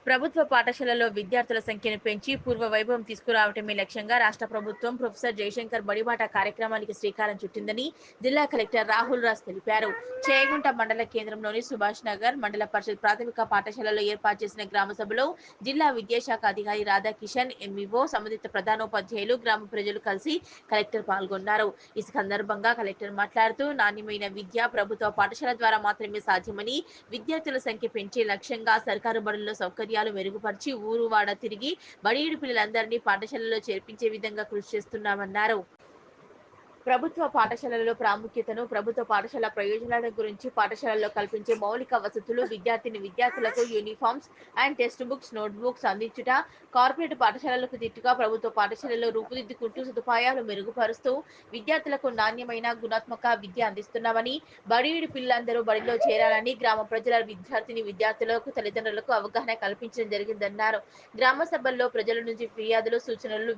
ప్రభుత్వ పాఠశాలలో విద్యార్థుల సంఖ్యను పెంచి పూర్వ వైభవం తీసుకురావటమే లక్ష్యంగా రాష్ట్ర ప్రభుత్వం ప్రొఫెసర్ జయశంకర్ బడిబాట కార్యక్రమానికి శ్రీకారం చుట్టిందని జిల్లా కలెక్టర్ రాహుల్ రాజ్ తెలిపారు. చేగుంట మండల కేంద్రంలోని సుభాష్ నగర్ మండల పరిషత్ ప్రాథమిక పాఠశాలలో ఏర్పాటు చేసిన గ్రామ సభలో జిల్లా విద్యాశాఖ అధికారి రాధాకిషన్, ఎంఈఓ, సంబంధిత ప్రధానోపాధ్యాయులు, గ్రామ ప్రజలు కలిసి కలెక్టర్ పాల్గొన్నారు. ఈ సందర్భంగా కలెక్టర్ మాట్లాడుతూ నాణ్యమైన విద్య ప్రభుత్వ పాఠశాల ద్వారా మాత్రమే సాధ్యమని, విద్యార్థుల సంఖ్య పెంచే లక్ష్యంగా సర్కారు బడుల్లో సౌకర్యాలు మెరుగుపరిచి ఊరు వాడ తిరిగి బడియుడి పిల్లలందరినీ పాఠశాలలో చేర్పించే విధంగా కృషి చేస్తున్నామన్నారు. ప్రభుత్వ పాఠశాలలలో ప్రాముఖ్యతను, ప్రభుత్వ పాఠశాల ప్రయోజనాల గురించి, పాఠశాలలో కల్పించే మౌలిక వసతులు, విద్యార్థులకు uniforms and text books, note books అందించుట, కార్పొరేట్ పాఠశాలలకు దిట్టుగా ప్రభుత్వ పాఠశాలలో రూపుదిద్దుకుంటూ సదుపాయాలు మెరుగుపరుస్తూ విద్యార్థులకు నాణ్యమైన గుణాత్మక విద్య అందిస్తున్నామని, బడియుడి పిల్లలందరూ బడిలో చేరాలని గ్రామ ప్రజల విద్యార్థులకు తల్లిదండ్రులకు అవగాహన కల్పించడం జరిగిందన్నారు. గ్రామ సభల్లో ప్రజల నుంచి ఫిర్యాదులు, సూచనలు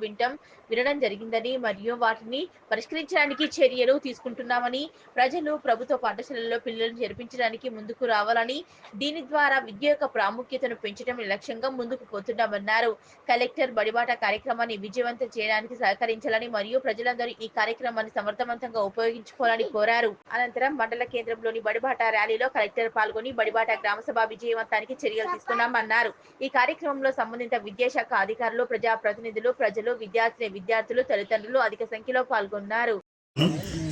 వినడం జరిగిందని మరియు వాటిని పరిష్కరించడానికి చర్యలు తీసుకుంటున్నామని, ప్రజలు ప్రభుత్వ పాఠశాలల్లో పిల్లలను చేర్పించడానికి ముందుకు రావాలని, దీని ద్వారా విద్య యొక్క ప్రాముఖ్యతను పెంచడం లక్ష్యంగా ముందుకు పోతున్నామన్నారు. కలెక్టర్ బడిబాట కార్యక్రమాన్ని విజయవంతం చేయడానికి సహకరించాలని మరియు ప్రజలందరూ ఈ కార్యక్రమాన్ని సమర్థవంతంగా ఉపయోగించుకోవాలని కోరారు. అనంతరం మండల కేంద్రంలోని బడిబాట ర్యాలీలో కలెక్టర్ పాల్గొని బడిబాట గ్రామసభ విజయవంతానికి చర్యలు తీసుకున్నామన్నారు. ఈ కార్యక్రమంలో సంబంధిత విద్యాశాఖ అధికారులు, ప్రజాప్రతినిధులు, ప్రజలు, విద్యార్థులు, తల్లిదండ్రులు అధిక సంఖ్యలో పాల్గొన్నారు.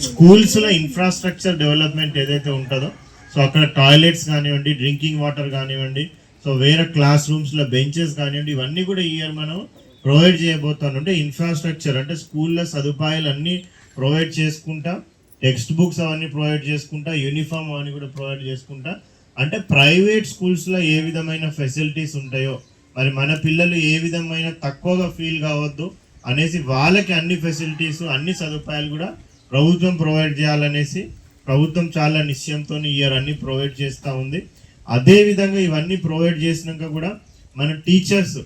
స్కూల్స్ లో ఇన్ఫ్రాస్ట్రక్చర్ డెవలప్మెంట్ ఏదైతే ఉంటుందో, సో అక్కడ టాయిలెట్స్ కానివ్వండి, డ్రింకింగ్ వాటర్ కానివ్వండి, సో వేరే క్లాస్ రూమ్స్ లో బెంచెస్ కానివ్వండి, ఇవన్నీ కూడా ఈ ఇయర్ మనం ప్రొవైడ్ చేయబోతాం. అంటే ఇన్ఫ్రాస్ట్రక్చర్ అంటే స్కూల్లో సదుపాయాలు అన్నీ ప్రొవైడ్ చేసుకుంటా, టెక్స్ట్ బుక్స్ అవన్నీ ప్రొవైడ్ చేసుకుంటా, యూనిఫామ్ అవన్నీ కూడా ప్రొవైడ్ చేసుకుంటా, అంటే ప్రైవేట్ స్కూల్స్లో ఏ విధమైన ఫెసిలిటీస్ ఉంటాయో మరి మన పిల్లలు ఏ విధమైన తక్కువగా ఫీల్ కావద్దు అనేసి వాళ్ళకి అన్ని ఫెసిలిటీస్, అన్ని సదుపాయాలు కూడా ప్రభుత్వం ప్రొవైడ్ చేయాలనేసి ప్రభుత్వం చాలా నిశ్చయంతో ఇయర్ అన్ని ప్రొవైడ్ చేస్తూ ఉంది. అదేవిధంగా ఇవన్నీ ప్రొవైడ్ చేసినాక కూడా మన టీచర్స్,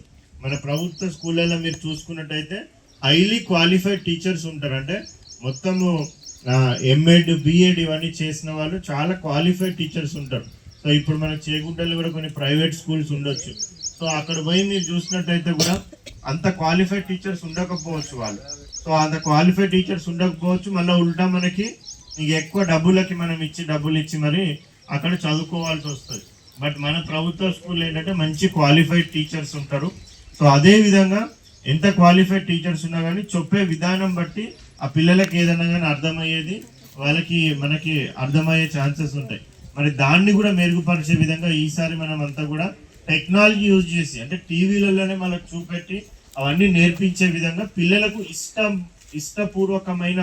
మన ప్రభుత్వ స్కూళ్ళలో మీరు చూసుకున్నట్టయితే హైలీ క్వాలిఫైడ్ టీచర్స్ ఉంటారు. అంటే మొత్తము ఎంఎడ్, బిఎడ్ ఇవన్నీ చేసిన వాళ్ళు చాలా క్వాలిఫైడ్ టీచర్స్ ఉంటారు. సో ఇప్పుడు మనకు చేగుంటలో కూడా కొన్ని ప్రైవేట్ స్కూల్స్ ఉండొచ్చు. సో అక్కడ పోయి మీరు చూసినట్టయితే కూడా అంత క్వాలిఫైడ్ టీచర్స్ ఉండకపోవచ్చు వాళ్ళు. సో అంత క్వాలిఫైడ్ టీచర్స్ ఉండకపోవచ్చు. మళ్ళీ ఉల్టా మనకి ఎక్కువ డబ్బులు ఇచ్చి మరి అక్కడ చదువుకోవాల్సి వస్తుంది. బట్ మన ప్రభుత్వ స్కూల్ ఏంటంటే మంచి క్వాలిఫైడ్ టీచర్స్ ఉంటారు. సో అదే విధంగా ఎంత క్వాలిఫైడ్ టీచర్స్ ఉన్నా కానీ చెప్పే విధానం బట్టి ఆ పిల్లలకి ఏదైనా కానీ అర్థమయ్యేది మనకి అర్థమయ్యే ఛాన్సెస్ ఉంటాయి. మరి దాన్ని కూడా మెరుగుపరిచే విధంగా ఈసారి మనం అంతా కూడా టెక్నాలజీ యూజ్ చేసి, అంటే టీవీలలోనే మనకు చూపెట్టి అవన్నీ నేర్పించే విధంగా పిల్లలకు ఇష్టపూర్వకమైన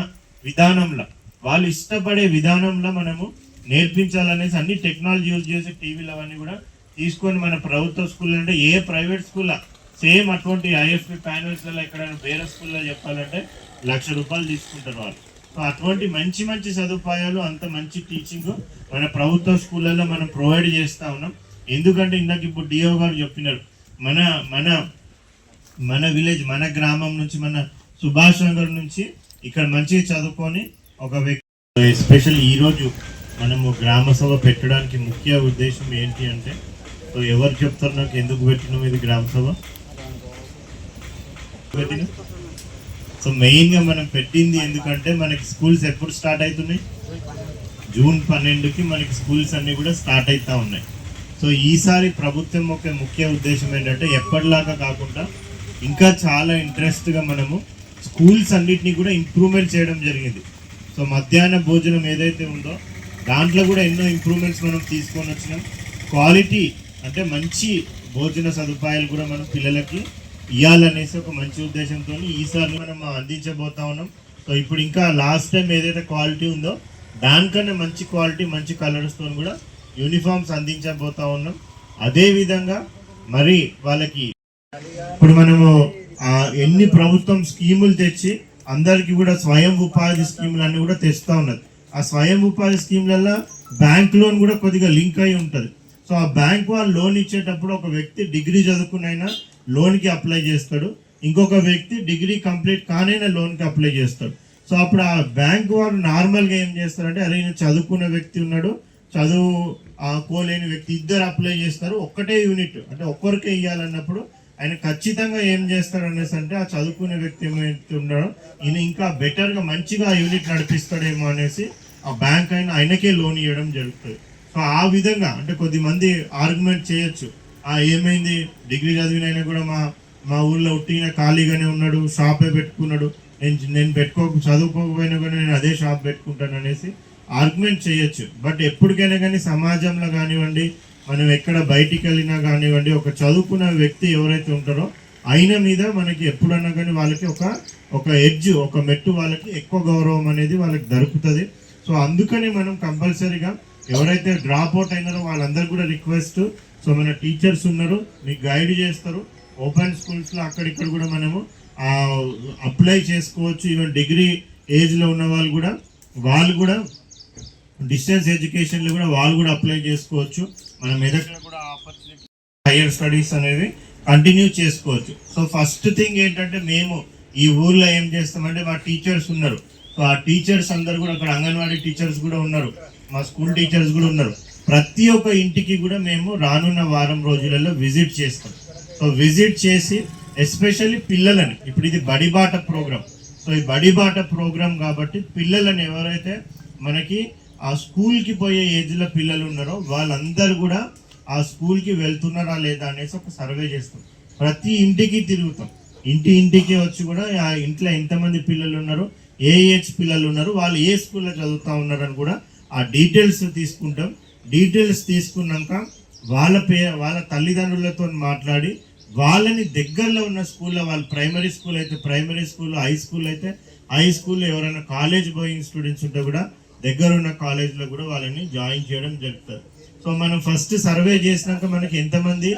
విధానంలో, వాళ్ళు ఇష్టపడే విధానంలో మనము నేర్పించాలనేసి అన్ని టెక్నాలజీ యూజ్ చేసి టీవీలు అవన్నీ కూడా తీసుకొని మన ప్రభుత్వ స్కూల్ అంటే ఏ ప్రైవేట్ స్కూల్లో సేమ్ అటువంటి ఐఎఫ్పి ప్యానల్స్లలో ఎక్కడైనా వేరే స్కూల్లో చెప్పాలంటే ₹1,00,000 తీసుకుంటారు వాళ్ళు. సో అటువంటి మంచి సదుపాయాలు, అంత మంచి టీచింగ్ మన ప్రభుత్వ స్కూళ్ళలో మనం ప్రొవైడ్ చేస్తూ ఉన్నాం. ఎందుకంటే ఇందాక ఇప్పుడు డిఓ గారు చెప్పినారు, మన విలేజ్, మన గ్రామం నుంచి, మన సుభాష్ నగర్ నుంచి ఇక్కడ మంచిగా చదువుకొని ఒక వ్యక్తి. ఎస్పెషల్ ఈరోజు మనము గ్రామ సభ పెట్టడానికి ముఖ్య ఉద్దేశం ఏంటి అంటే, సో ఎవరు చెప్తారు నాకు ఎందుకు పెట్టినాం ఇది గ్రామ సభ పెట్టిన? సో మెయిన్గా మనం పెట్టింది ఎందుకంటే మనకి స్కూల్స్ ఎప్పుడు స్టార్ట్ అవుతున్నాయి? జూన్ 12కి మనకి స్కూల్స్ అన్నీ కూడా స్టార్ట్ అవుతూ ఉన్నాయి. సో ఈసారి ప్రభుత్వం ఒక ముఖ్య ఉద్దేశం ఏంటంటే ఎప్పటిలాగా కాకుండా ఇంకా చాలా ఇంట్రెస్ట్గా మనము స్కూల్స్ అన్నిటినీ కూడా ఇంప్రూవ్మెంట్ చేయడం జరిగింది. సో మధ్యాహ్న భోజనం ఏదైతే ఉందో దాంట్లో కూడా ఎన్నో ఇంప్రూవ్మెంట్స్ మనం తీసుకొని వచ్చినాం. క్వాలిటీ అంటే మంచి భోజన సదుపాయాలు కూడా మనం పిల్లలకి ఇవ్వాలనేసి ఒక మంచి ఉద్దేశంతో ఈసారి మనం అందించబోతా ఉన్నాం. సో ఇప్పుడు ఇంకా లాస్ట్ టైం ఏదైతే క్వాలిటీ ఉందో దానికన్నా మంచి క్వాలిటీ, మంచి కలర్స్తో కూడా యూనిఫామ్స్ అందించబోతా ఉన్నాం. అదేవిధంగా మరి వాళ్ళకి ఇప్పుడు మనము ఎన్ని ప్రభుత్వం స్కీములు తెచ్చి అందరికీ కూడా స్వయం ఉపాధి స్కీములు అన్నీ కూడా తెస్తూ ఉన్నది. ఆ స్వయం ఉపాధి స్కీమ్లలో బ్యాంక్ లోన్ కూడా కొద్దిగా లింక్ అయి ఉంటుంది. సో ఆ బ్యాంక్ వాళ్ళు లోన్ ఇచ్చేటప్పుడు ఒక వ్యక్తి డిగ్రీ చదువుకునైనా లోన్కి అప్లై చేస్తాడు, ఇంకొక వ్యక్తి డిగ్రీ కంప్లీట్ కానైనా లోన్కి అప్లై చేస్తాడు. సో అప్పుడు ఆ బ్యాంక్ వాళ్ళు నార్మల్గా ఏం చేస్తారంటే, అరే చదువుకున్న వ్యక్తి ఉన్నాడు, చదువు కోలేని వ్యక్తి ఇద్దరు అప్లై చేస్తారు, ఒక్కటే యూనిట్ అంటే ఒక్కరికే ఇవ్వాలన్నప్పుడు ఆయన ఖచ్చితంగా ఏం చేస్తాడు అనేసి అంటే ఆ చదువుకునే వ్యక్తి ఏమైతే ఉన్నాడో ఈయన ఇంకా బెటర్గా మంచిగా ఆ యూనిట్ నడిపిస్తాడేమో అనేసి ఆ బ్యాంక్ ఆయనకే లోన్ ఇవ్వడం జరుగుతుంది. సో ఆ విధంగా అంటే కొద్దిమంది ఆర్గ్యుమెంట్ చేయొచ్చు, ఏమైంది డిగ్రీ చదివినైనా కూడా మా ఊళ్ళో ఉట్టిన ఖాళీగానే ఉన్నాడు, షాపే పెట్టుకున్నాడు, నేను చదువుకోకపోయినా కూడా నేను అదే షాప్ పెట్టుకుంటాను అనేసి ఆర్గ్యుమెంట్ చేయొచ్చు. బట్ ఎప్పటికైనా కానీ సమాజంలో కానివ్వండి, మనం ఎక్కడ బయటికి వెళ్ళినా కానివ్వండి, ఒక చదువుకున్న వ్యక్తి ఎవరైతే ఉంటారో ఆయన మీద మనకి ఎప్పుడన్నా కానీ వాళ్ళకి ఒక ఎడ్జ్, ఒక మెట్టు, వాళ్ళకి ఎక్కువ గౌరవం అనేది వాళ్ళకి దొరుకుతుంది. సో అందుకని మనం కంపల్సరీగా ఎవరైతే డ్రాప్ అవుట్ అయినారో వాళ్ళందరూ కూడా రిక్వెస్ట్, సో మన టీచర్స్ ఉన్నారు మీకు గైడ్ చేస్తారు, ఓపెన్ స్కూల్స్లో అక్కడిక్కడ కూడా మనము అప్లై చేసుకోవచ్చు. ఈవెన్ డిగ్రీ ఏజ్లో ఉన్న వాళ్ళు కూడా డిస్టెన్స్ ఎడ్యుకేషన్లో కూడా వాళ్ళు కూడా అప్లై చేసుకోవచ్చు. మన మెదక్లో కూడా ఆపర్చునిటీ హైయర్ స్టడీస్ అనేవి కంటిన్యూ చేసుకోవచ్చు. సో ఫస్ట్ థింగ్ ఏంటంటే మేము ఈ ఊర్లో ఏం చేస్తామంటే మా టీచర్స్ ఉన్నారు, సో ఆ టీచర్స్ అందరు కూడా అక్కడ అంగన్వాడీ టీచర్స్ కూడా ఉన్నారు, మా స్కూల్ టీచర్స్ కూడా ఉన్నారు. ప్రతి ఒక్క ఇంటికి కూడా మేము రానున్న వారం రోజులలో విజిట్ చేస్తాం. సో విజిట్ చేసి ఎస్పెషల్లీ పిల్లలని, ఇప్పుడు ఇది బడిబాట ప్రోగ్రామ్, సో ఈ బడిబాట ప్రోగ్రామ్ కాబట్టి పిల్లలని ఎవరైతే మనకి ఆ స్కూల్కి పోయే ఏజ్లో పిల్లలు ఉన్నారో వాళ్ళందరూ కూడా ఆ స్కూల్కి వెళ్తున్నారా లేదా అనేసి ఒక సర్వే చేస్తాం. ప్రతి ఇంటికి తిరుగుతాం, ఇంటికి వచ్చి కూడా ఆ ఇంట్లో ఎంతమంది పిల్లలు ఉన్నారు, ఏ ఏజ్ పిల్లలు ఉన్నారు, వాళ్ళు ఏ స్కూల్లో చదువుతూ ఉన్నారని కూడా ఆ డీటెయిల్స్ తీసుకుంటాం. డీటెయిల్స్ తీసుకున్నాక వాళ్ళ తల్లిదండ్రులతో మాట్లాడి వాళ్ళని దగ్గరలో ఉన్న స్కూల్లో, వాళ్ళు ప్రైమరీ స్కూల్ అయితే ప్రైమరీ స్కూల్, హై స్కూల్ అయితే హై స్కూల్లో, ఎవరైనా కాలేజ్ గోయింగ్ స్టూడెంట్స్ ఉంటే కూడా దగ్గర ఉన్న కాలేజ్లో కూడా వాళ్ళని జాయిన్ చేయడం జరుగుతుంది. సో మనం ఫస్ట్ సర్వే చేసినాక మనకి ఎంతమంది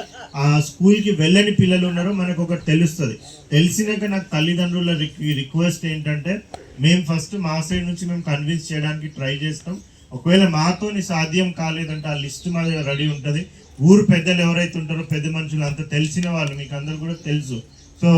ఆ స్కూల్కి వెళ్ళని పిల్లలు ఉన్నారో మనకు ఒకటి తెలుస్తుంది. తెలిసినాక నాకు తల్లిదండ్రుల రిక్వెస్ట్ ఏంటంటే మేము ఫస్ట్ మా సైడ్ నుంచి మేము కన్విన్స్ చేయడానికి ట్రై చేస్తాం. ఒకవేళ మాతోని సాధ్యం కాలేదంటే ఆ లిస్ట్ మా దగ్గర రెడీ ఉంటుంది. ఊరు పెద్దలు ఎవరైతే ఉంటారో పెద్ద మనుషులు అంతా తెలిసిన వాళ్ళు మీకు అందరు కూడా తెలుసు. సో